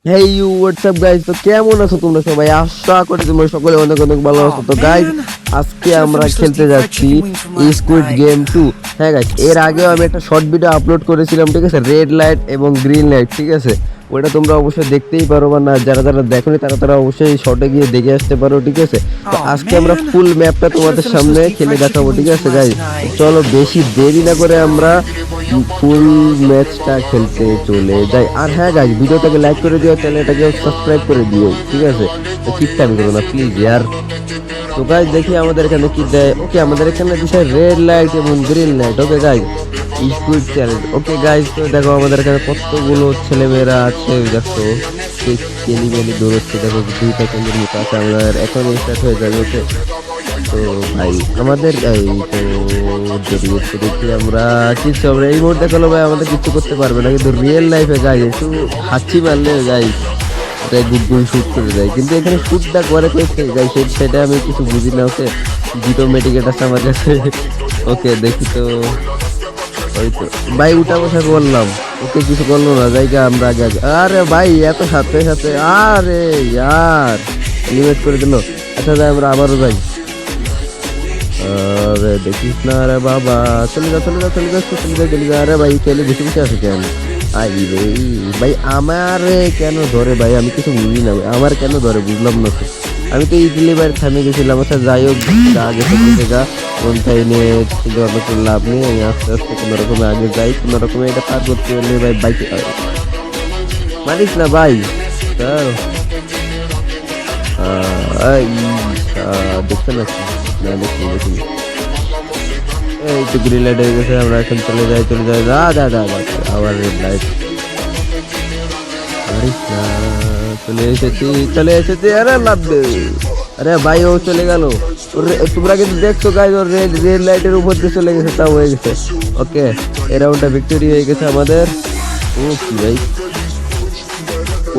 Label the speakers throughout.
Speaker 1: Hey you WhatsApp guys, তো কেমন আছো তোমরা সবাই? আশা করি তোমরা সকলে অনেক অনেক ভালো আছো। তো গাইস, আজকে আমরা খেলতে যাচ্ছি স্কুইড গেম 2। হ্যাঁ গাইস, এর আগেও আমি একটা শর্ট ভিডিও আপলোড করেছিলাম, ঠিক আছে, রেড লাইট এবং গ্রিন লাইট, ঠিক আছে। ওটা তোমরা অবশ্যই দেখতেই পারো, বা না যারা যারা দেখোনি তারা তারা অবশ্যই শর্টে গিয়ে দেখে আসতে পারো, ঠিক আছে। তো আজকে আমরা ফুল ম্যাপটা তোমাদের সামনে খেলে দেখাবো, ঠিক আছে গাইস। চলো বেশি দেরি না করে আমরা ফুল ম্যাচটা খেলতে চলে যাই। আর হ্যাঁ গাইস, ভিডিওটাকে লাইক করে দিও, চ্যানেলটাকে সাবস্ক্রাইব করে দিও, ঠিক আছে। তো কিপটামি করো না প্লিজ ইয়ার। তো গাইস দেখি আমাদের এখানে কি দেয়। ওকে, আমাদের এখানে দিছে রেড লাইট এবং green light. Okay guys, squid challenge. Okay guys, তো দেখো আমাদের এখানে কতগুলো ছেলেমেয়েরা আছে, দেখো কেলি মেলি দৌড়চ্ছে, দেখো 2 সেকেন্ডের মতো আছে। আমাদের এখন স্টার্ট হয়ে যাবে। ওকে, তো ভাই আমাদের এই তো দেরি দেখি আমরা কিছু, আমরা এই মুহূর্তে গেলো ভাই আমাদের কিছু করতে পারবে না, কিন্তু রিয়েল লাইফে যাই একটু হাঁচি মারলে যাই ওটাই গুড গুড শুট করে যায়, কিন্তু এখানে শুটটা করে কইছে যাই সেটা আমি কিছু বুঝি না। ওকে, দুটো মেডিকেট আছে আমার কাছে। ওকে দেখি তো, ওই তো ভাই উঠা বসা করলাম। ওকে কিছু করলো না, জায়গা আমরা আগে আগে। আরে ভাই এত সাথে সাথে, আরে ইয়ার লিমিট করে দিল। আচ্ছা যাই, আমরা আবারও যাই। আরে দেখিস না রে বাবা, চলে যা চলে যা চলে যা চলে যা চলে যা। আরে ভাই খেলে বসে বসে আছে কেন? আই রে ভাই, আমার কেন ধরে ভাই? আমি কিছু বুঝি না ভাই, আমার কেন ধরে বুঝলাম না তো। আমি তো ইজিলি ভাই থামে গেছিলাম। আচ্ছা যাই হোক, আগে থেকে গা কোনটাই নিয়ে অনেক লাভ নেই। আমি আস্তে আস্তে কোনো রকমে আগে যাই, কোনো রকমে এটা পার করতে হলে ভাই বাইকে মারিস না ভাই। দেখতে না না দেখি দেখি। এই তো গ্রিন লাইট হয়ে গেছে, আমরা এখন চলে যাই চলে যাই। দা দা দা দা আবার রেড লাইট। মারিস না, চলে এসেছি চলে এসেছি। আরে লাগবে, আরে ভাই ও চলে গেল। তোমরা কিন্তু দেখছো গাইজ, ওর রেড রেড লাইটের উপর দিয়ে চলে গেছে, তাও হয়ে গেছে। ওকে, এই রাউন্ডটা ভিক্টোরি হয়ে গেছে আমাদের। ও কি ভাই,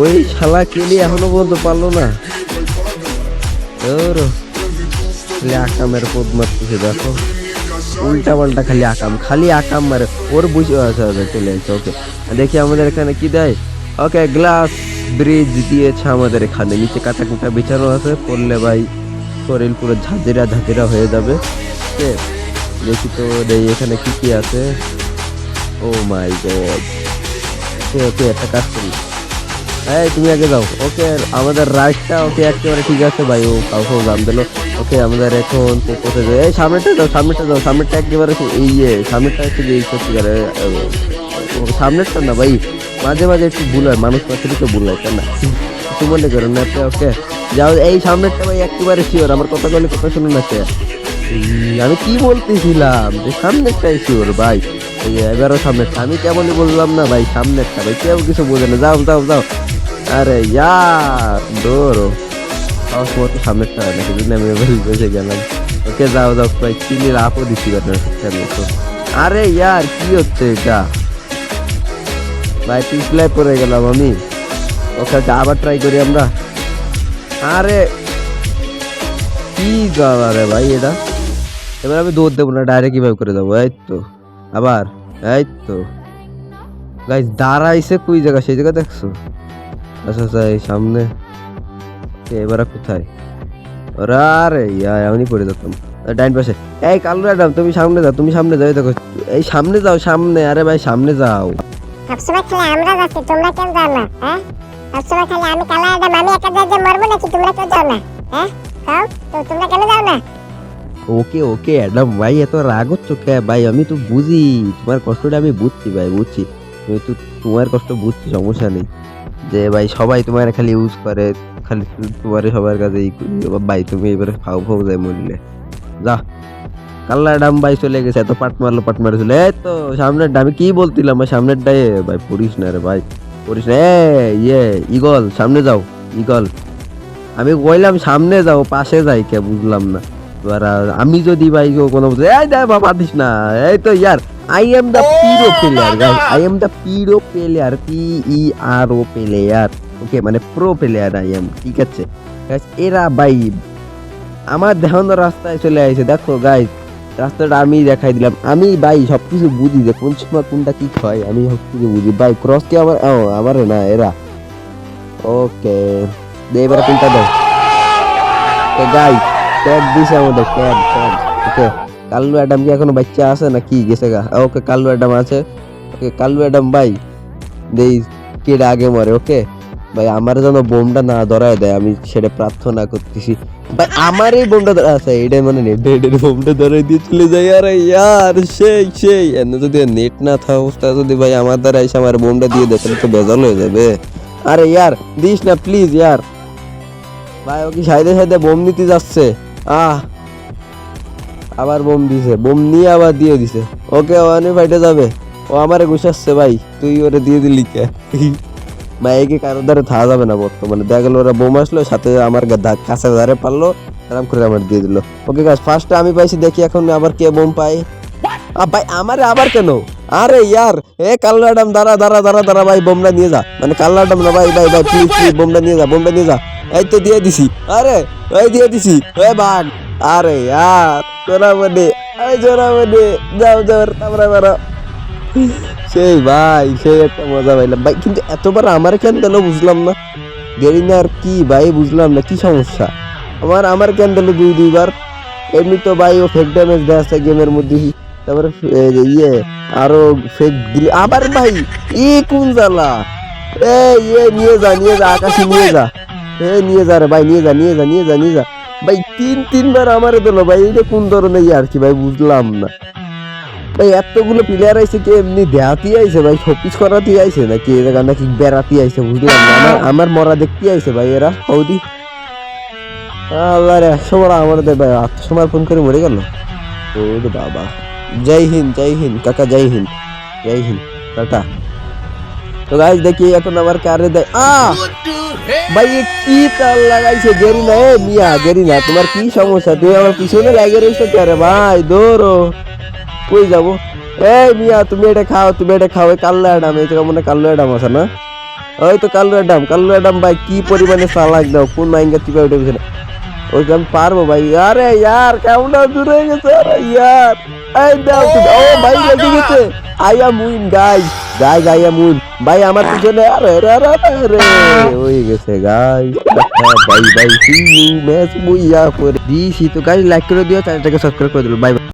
Speaker 1: ওই শালা কেলি এখনো পর্যন্ত পারলো না। ওর খালি আকামের পদ মারতেছে, দেখো উল্টা পাল্টা খালি আকাম মারে ওর বুঝে। আচ্ছা আচ্ছা চলে আসছে। ওকে দেখি আমাদের এখানে কি দেয়। ওকে, গ্লাস ব্রিজ দিয়েছে আমাদের এখানে, নিচে কাঁটা কুটা বিছানো আছে, পড়লে ভাই শরীর পুরো ঝাঁঝরা ঝাঁঝরা হয়ে যাবে। ওকে দেখি তো দেই এখানে কি কি আছে। ও মাই গড। ওকে ওকে, একটা কাজ করি, এই তুমি আগে যাও। ওকে, আমাদের রাইটটা ওকে একেবারে ঠিক আছে ভাই, ও কাউকেও দাম দিল। ওকে আমাদের এখন কোথায় যাই? এই সামনেটা যাও সামনেটা যাও, সামনেটা একেবারে এই সামনেটা হচ্ছে যে সত্যিকারে সামনেরটা না ভাই, মাঝে মাঝে একটু ভুল হয়, মানুষ মাত্রই তো ভুল হয়, তাই না? কিছু মনে করো না। ওকে যাও, এই সামনেরটা ভাই একেবারে শিওর, আমার কথা বলে কথা শুনে না সে। আমি কি বলতেছিলাম যে সামনেরটাই শিওর ভাই। এই এবারও সামনেরটা, আমি কেমনই বললাম না ভাই, সামনেরটা ভাই, কেউ কিছু বোঝে না। যাও যাও যাও। আরে ইয়ার দৌড়ো, মতো সামনেরটা হয় না, সেদিন আমি বেঁচে গেলাম। ওকে যাও যাও ভাই, চিনির আপও দিচ্ছি তো। আরে ইয়ার কি হচ্ছে এটা ভাই, পিছলাই পড়ে গেলাম আমি। ওকে আচ্ছা, আবার ট্রাই করি আমরা। আরে কি গাওয়া রে ভাই এটা। এবার আমি দৌড় দেবো না, ডাইরেক্ট কিভাবে করে যাবো? এই তো আবার, এই তো গাইস দাঁড়াইছে কই জায়গা, সেই জায়গা দেখছো? আচ্ছা আচ্ছা এই সামনে। এবারে কোথায় ওরা? আরে ইয়া এমনই পড়ে যেতাম ডাইন পাশে। এই কালু ম্যাডাম, তুমি সামনে যাও, তুমি সামনে যাও, এই দেখো এই সামনে যাও সামনে। আরে ভাই সামনে যাও।
Speaker 2: সবসময় খালি আমরা যাচ্ছি, তোমরা কেউ যাও না? হ্যাঁ, সবসময় খালি আমি কালা ম্যাডাম, আমি একা যাই যে মরবো নাকি? তোমরা কেউ যাও না? হ্যাঁ যাও তো, তোমরা কেন যাও না?
Speaker 1: ওকে ওকে অ্যাডাম ভাই, এত রাগ হচ্ছ কে ভাই? আমি তো বুঝি তোমার কষ্টটা, আমি বুঝছি ভাই বুঝছি। আমি তো তোমার কষ্ট বুঝছি, সমস্যা নেই। যে ভাই সবাই তোমার খালি ইউজ করে, খালি তোমার সবার কাছে ভাই তুমি এবারে ফাউ ফাউ যায় মরলে। যা, কাল্লা ডাম ভাই চলে গেছে, এত পাট মারলো পাট মারে চলে। এই তো সামনের আমি কি বলছিলাম ভাই, সামনের ডায়ে ভাই পড়িস না রে ভাই, পড়িস না। ইয়ে ইগল, সামনে যাও ইগল। আমি কইলাম সামনে যাও, পাশে যাই কে বুঝলাম না। এবার আমি যদি ভাই কোনো এই দে বাবা দিস না। এই তো ইয়ার, I am the Pero player guys, I am the Pero player, PERO player. Okay মানে প্রো প্লেয়ার আই এম, ঠিক আছে গাইস। এরা ভাই আমার দেখানো রাস্তায় চলে আসে, দেখো গাইস রাস্তাটা আমি দেখাই দিলাম। আমি ভাই সবকিছু বুঝি, যে কোন সময় কোনটা কি হয়, আমি সবকিছু বুঝি ভাই। ক্রস কি আমার আমার না এরা। ওকে দে এবারে পিনটা দাও। তো গাইস ট্যাগ দিছে আমাদের ট্যাগ ওকে। কাল্লু অ্যাডাম কি এখনো বাচ্চা আছে না কি গেছে গা? ওকে কাল্লু অ্যাডাম আছে। ওকে কাল্লু অ্যাডাম ভাই দেই কেডা আগে মরে। ওকে ভাই আমার যেন বোমটা না ধরায় দেয়, আমি সেটা প্রার্থনা করতেছি ভাই। আমার এই বোমটা আছে এটাই মানে নেট এটার বোমটা ধরাই দিয়ে চলে যায়। আরে ইয়ার সেই এনে যদি নেট না থাকা অবস্থা যদি ভাই আমার দ্বারা এসে আমার বোমটা দিয়ে দেয় তাহলে তো বেজাল হয়ে যাবে। আরে ইয়ার দিস না প্লিজ ইয়ার। ভাই ও কি সাইডে সাইডে বোম নিতে যাচ্ছে। আবার বোম দিছে, বোম নিয়ে আবার দিয়ে দিছে। ওকে ওয়ানে ফাইটে যাবে, ও আমারে ঘুষাচ্ছে ভাই, তুই ওরে দিয়ে দিলি কে? ভাই একে কারো দ্বারা থাকা যাবে না বর্তমানে। দেখা গেলো ওরা বোম আসলো সাথে আমার কাছে ধারে পারলো, আরাম করে আমার দিয়ে দিল। ওকে গাছ ফার্স্টে আমি পাইছি, দেখি এখন আবার কে বোম পাই। ভাই আমারে আবার কেন? আরে ইয়ার এ কাল্লু অ্যাডাম দাঁড়া ভাই বোমটা নিয়ে যা। মানে কাল্লু অ্যাডাম না ভাই প্লিজ বোমটা নিয়ে যা। এই তো দিয়ে দিছি। আরে ওই দিয়ে দিছি ওই ভাগ। আরে ইয়ার জোরা বনে যাও আমরা মারো। সেই ভাই সেই একটা মজা পাইলাম ভাই, কিন্তু এতবার আমার কেন দিল বুঝলাম না। গেরিনার কি ভাই বুঝলাম না কি সমস্যা। আমার কেন দিল দুইবার। এমনি তো ভাই ও ফেক ড্যামেজ দেয় আছে গেমের মধ্যে। তারপরে আরো ফেক দিলে আবার ভাই কোন জ্বালা। নিয়ে যা আকাশে নিয়ে যা রে ভাই, নিয়ে যা ভাই। তিনবার আমারে দিল ভাই, এইটা কোন ধরনের আর কি ভাই বুঝলাম না ভাই। এতগুলো প্লেয়ার আইছে কি এমনি দেহাতি আইছে ভাই, শোপিস করাতে আইছে নাকি এই জায়গা নাকি বেড়াতে আইছে বুঝলাম না। আমার মরা দেখতে আইছে ভাই এরা সৌদি। আল্লাহ রে 100 বার আমার ভাই আত্মসমর্পণ করে মরে গেল। ওরে বাবা, জয় হিন্দ কাকা, জয় হিন্দ টাটা। তো গাইস দেখি এখন আবার কারে দেয়। ভাই কি তাল লাগাইছে গেরিনা। মিয়া গেরিনা তোমার কি সমস্যা? তুমি আমার পিছনে লাগিয়ে রয়েছো কে ভাই? দৌড়ো কই যাবো? মিয়া তুমি এটা খাও কাল্লু অ্যাডাম, এই জায়গা মনে কাল্লু অ্যাডাম আছে না? ওই তো কাল্লু অ্যাডাম ভাই কি পরিমাণে চালাক দাও, কোন মাইঙ্গা চিপা উঠে গেছে না ওই আমি পারবো ভাই। আরে ইয়ার কেমন দূর হয়ে গেছে। আরে ইয়ার ও ভাই লেগে গেছে। I am win guys I am win ভাই আমার পিছনে। আরে হয়ে গেছে গাইস। Bye see you match booyah করে দিছি। তো গাইস লাইক করে দিও, চ্যানেলটাকে সাবস্ক্রাইব করে দিও। বাই।